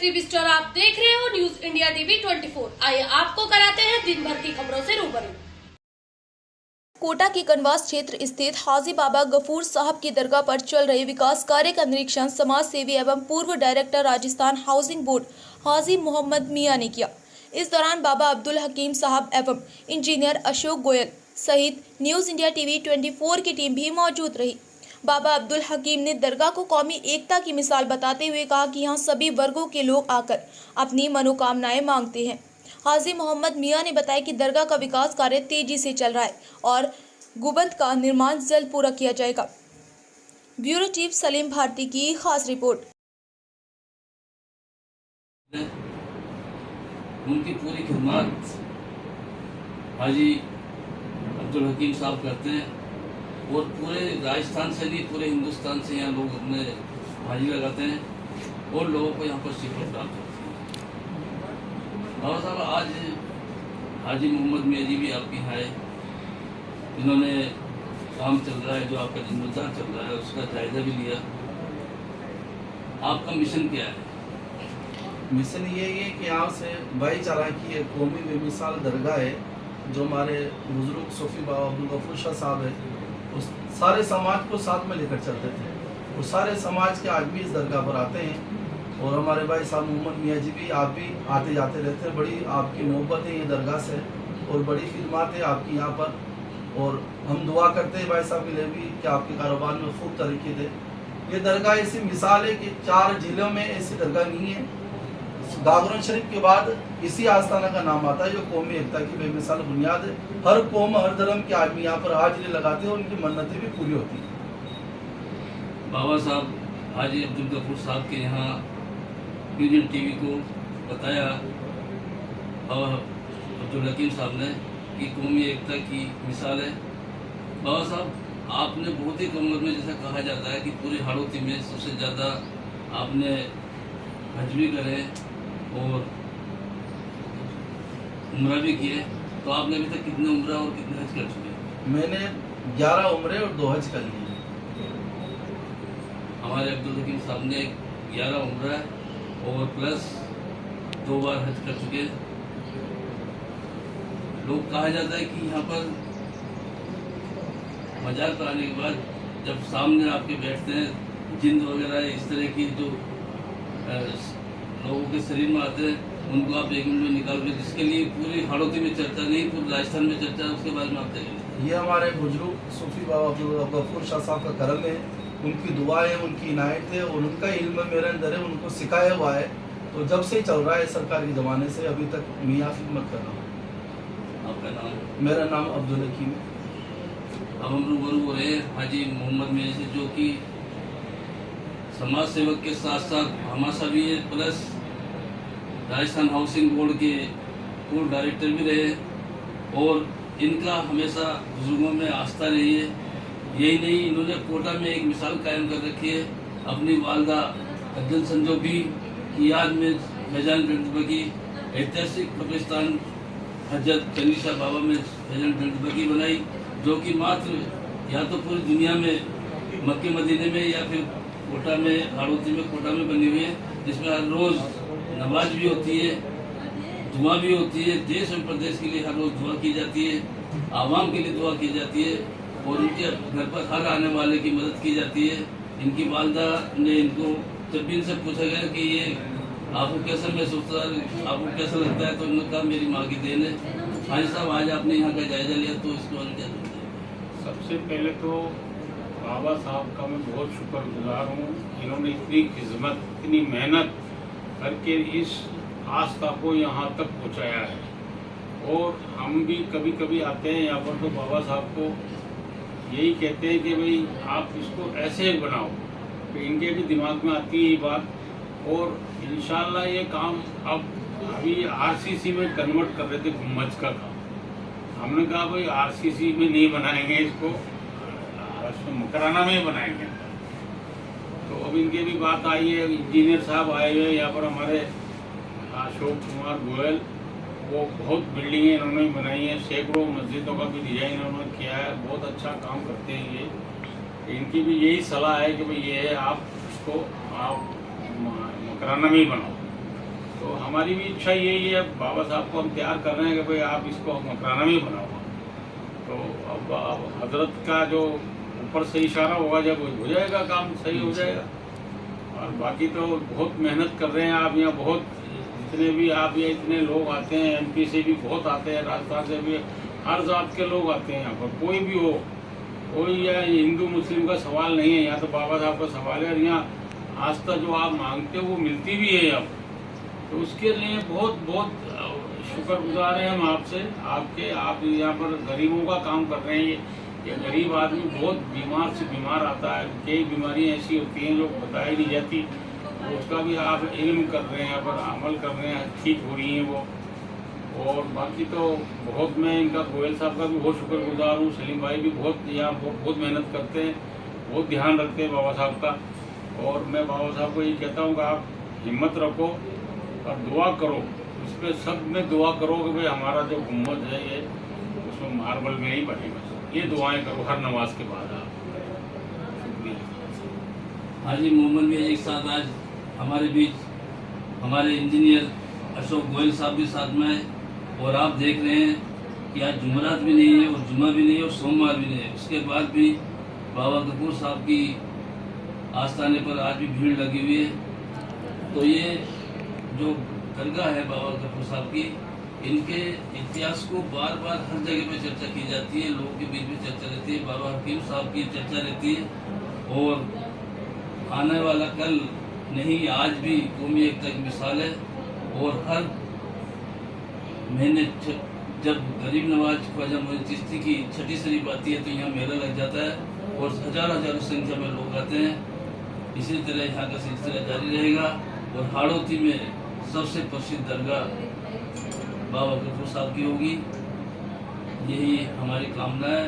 Gayatri Bicester, आप देख रहे हो न्यूज इंडिया टीवी 24। आइए आपको कराते हैं दिन भर की खबरों से रूबरू। कोटा के कनवास क्षेत्र स्थित हाजी बाबा गफूर साहब की दरगाह पर चल रहे विकास कार्य का निरीक्षण समाज सेवी एवं पूर्व डायरेक्टर राजस्थान हाउसिंग बोर्ड हाजी मोहम्मद मियां ने किया। इस दौरान बाबा अब्दुल हकीम साहब एवं इंजीनियर अशोक गोयल सहित न्यूज इंडिया टीवी 24 की टीम भी मौजूद रही। बाबा अब्दुल हकीम ने दरगाह को कौमी एकता की मिसाल बताते हुए कहा कि यहाँ सभी वर्गों के लोग आकर अपनी मनोकामनाएं मांगते हैं। हाजी मोहम्मद मियां ने बताया कि दरगाह का विकास कार्य तेजी से चल रहा है और गुंबद का निर्माण जल्द पूरा किया जाएगा। ब्यूरो चीफ सलीम भारती की खास रिपोर्ट। उनकी पूरी खिदमत हाजी अब्दुल हकीम साहब करते हैं और पूरे राजस्थान से नहीं पूरे हिंदुस्तान से यहाँ लोग अपने हाजिरी लगाते हैं और लोगों को यहाँ पर शिफा प्राप्त होती है। बाबा साहब आज हाजी मोहम्मद मियां जी भी आपके यहाँ आए, इन्होंने काम चल रहा है जो आपका जिम्मेदार चल रहा है उसका जायजा भी लिया। आपका मिशन क्या है? मिशन ये है कि यहाँ से भाईचारा की एक कौमी बेमिसाल दरगाह है जो हमारे बुजुर्ग सूफी बाबा अब्दुल गफूर शाह साहब है, उस सारे समाज को साथ में लेकर चलते थे। वो सारे समाज के आदमी इस दरगाह पर आते हैं और हमारे भाई साहब मोहम्मद मियां जी भी आप भी आते जाते रहते हैं। बड़ी आपकी मोहब्बत है ये दरगाह से और बड़ी खिदमत है आपकी यहाँ पर, और हम दुआ करते हैं भाई साहब के लिए भी कि आपके कारोबार में खूब तरक्की दे। ये दरगाह ऐसी मिसाल है कि 4 जिलों में ऐसी दरगाह नहीं है। गागरन शरीफ के बाद इसी आस्थाना का नाम आता है जो कौमी एकता की बेमिसाल बुनियाद है। हर कौम हर धर्म के आदमी यहाँ पर हाजिरी लगाते हैं, उनकी मन्नतें भी पूरी होती हैं। बाबा साहब हाजी अब्दुल गफूर साहब के यहाँ यूनियन टीवी को बताया और अब्दुल हकीम साहब ने कि कौमी एकता की मिसाल है। बाबा साहब आपने बहुत ही कम उम्र में जैसा कहा जाता है कि पूरे हाड़ौती में सबसे ज़्यादा आपने हज भी करे और उम्र भी किए, तो आपने अभी तक कितने उम्र और कितने हज कर चुके? मैंने 11 उम्रें और 2 हज कर लिए। हमारे अब्दुल हकीम साहब ने 11 उम्र और प्लस 2 बार हज कर चुके। लोग कहा जाता है कि यहाँ पर मजार पर आने के बाद जब सामने आपके बैठते हैं जिंद वगैरह इस तरह की जो लोगों के शरीर में आते हैं उनको आप 1 मिनट में निकाल के, जिसके लिए पूरी हाड़ौती में चर्चा नहीं पूरे राजस्थान में चर्चा है, उसके बारे में आप देखेंगे। ये हमारे बुजुर्ग सूफी बाबा अब्दुल गफूर शाह साहब का करम है, उनकी दुआ है, उनकी इनायत है और उनका इल्म मेरे अंदर है, उनको सिखाया हुआ है। तो जब से चल रहा है सरकार के ज़माने से अभी तक मियाँ खिदमत कर रहा हूँ। आपका नाम? मेरा नाम अब्दुल हकीम। अब हम रूबरू हो रहे हैं हाजी मोहम्मद मियां से, जो कि समाज सेवक के साथ साथ हमाशा भी है, प्लस राजस्थान हाउसिंग बोर्ड के पूर्व डायरेक्टर भी रहे और इनका हमेशा बुजुर्गों में आस्था रही है। यही नहीं, इन्होंने कोटा में एक मिसाल कायम कर रखी है। अपनी वालदा अब्दुल संजोबी की याद में फैजान गंजबगी ऐतिहासिक कब्रिस्तान हजरत कनीशा बाबा में फैजान गंजबगी बनाई, जो कि मात्र या तो पूरी दुनिया में मक्के मदीने में या फिर कोटा में हाड़ौती में कोटा में बनी हुई है, जिसमें हर रोज़ नमाज भी होती है, दुआ भी होती है। देश और प्रदेश के लिए हर रोज़ दुआ की जाती है, आवाम के लिए दुआ की जाती है और उनके घर पर हर आने वाले की मदद की जाती है। इनकी वालदा ने इनको जब भी इनसे पूछा गया कि ये आपको कैसा महसूस होता है, आपको कैसा लगता है, तो उन्होंने कहा मेरी माँ की देन है। हाजी साहब आज आपने यहाँ का जायजा लिया, तो इसको क्या समझे? सबसे पहले तो बाबा साहब का मैं बहुत शुक्रगुजार हूँ। इन्होंने इतनी खिदमत इतनी मेहनत करके इस आस्था को यहाँ तक पहुँचाया है। और हम भी कभी कभी आते हैं यहाँ पर तो बाबा साहब को यही कहते हैं कि भाई आप इसको ऐसे बनाओ, तो इनके भी दिमाग में आती है ये बात। और इंशाल्लाह ये काम अब अभी आरसीसी में कन्वर्ट कर रहे थे गुम्बद का काम। हमने कहा भाई आरसीसी में नहीं बनाएंगे इसको, मकराना में ही बनाएंगे। तो अब इनके भी बात आई है, इंजीनियर साहब आए हुए यहाँ पर हमारे अशोक कुमार गोयल, वो बहुत बिल्डिंगें इन्होंने बनाई हैं, सैकड़ों मस्जिदों का भी डिजाइन इन्होंने किया है, बहुत अच्छा काम करते हैं ये। इनकी भी यही सलाह है कि भाई ये है आप इसको आप मकराना में ही बनाओ। तो हमारी भी इच्छा यही है, बाबा साहब को हम तैयार कर रहे हैं कि भाई आप इसको मकराना में बनाओ। तो अब हजरत का जो ऊपर से इशारा होगा, जब हो जाएगा काम सही हो जाएगा। और बाकी तो बहुत मेहनत कर रहे हैं आप यहाँ, बहुत जितने भी आप यहाँ इतने लोग आते हैं, MP से भी बहुत आते हैं, राजस्थान से भी हर जात के लोग आते हैं यहाँ पर, कोई भी हो, कोई या हिंदू मुस्लिम का सवाल नहीं है यहाँ, तो बाबा साहब का सवाल है। और यहाँ आस्था जो आप मांगते हो वो मिलती भी है अब, तो उसके लिए बहुत बहुत शुक्रगुजार हैं हम आपसे, आपके। आप यहाँ पर गरीबों का काम कर रहे हैं। ये गरीब आदमी बहुत बीमार से बीमार आता है, कई बीमारियाँ ऐसी होती हैं जो बताई नहीं जाती, उसका भी आप इल्म कर रहे हैं, पर अमल कर रहे हैं, ठीक हो रही हैं वो। और बाकी तो बहुत मैं इनका गोयल साहब का भी बहुत शुक्रगुजार हूँ। सलीम भाई भी बहुत यहाँ बहुत मेहनत करते हैं, बहुत ध्यान रखते हैं बाबा साहब का। और मैं बाबा साहब को ये कहता हूँ कि आप हिम्मत रखो और दुआ करो, इस पर सब में दुआ करो कि भाई हमारा जो गुम्बद है ये उसमें मार्बल में ही बनेगा। ये दुआएं करो हर नमाज के बाद आप। शुक्रिया। हाजी मोहम्मद मियां एक साथ आज हमारे बीच हमारे इंजीनियर अशोक गोयल साहब भी साथ में है। और आप देख रहे हैं कि आज जुमरात भी नहीं है और जुमा भी नहीं है और सोमवार भी नहीं है, उसके बाद भी बाबा गफूर साहब की आस्थाने पर आज भी भीड़ लगी हुई है। तो ये जो दरगाह है बाबा गफूर साहब की, इनके इतिहास को बार बार हर जगह पे चर्चा की जाती है, लोगों के बीच में चर्चा रहती है, बाबा हकीम साहब की चर्चा रहती है। और आने वाला कल नहीं, आज भी कौमी एकता की मिसाल है। और हर महीने जब गरीब नवाज ख्वाजा मोइन चिश्ती की छठी शरीफ आती है तो यहाँ मेला लग जाता है और हजारों संख्या में लोग आते हैं। इसी तरह यहाँ का सिलसिला जारी रहेगा। और हाड़ौती में सबसे प्रसिद्ध दरगाह बाबा गफूर साहब की होगी, यही हमारी कामना है।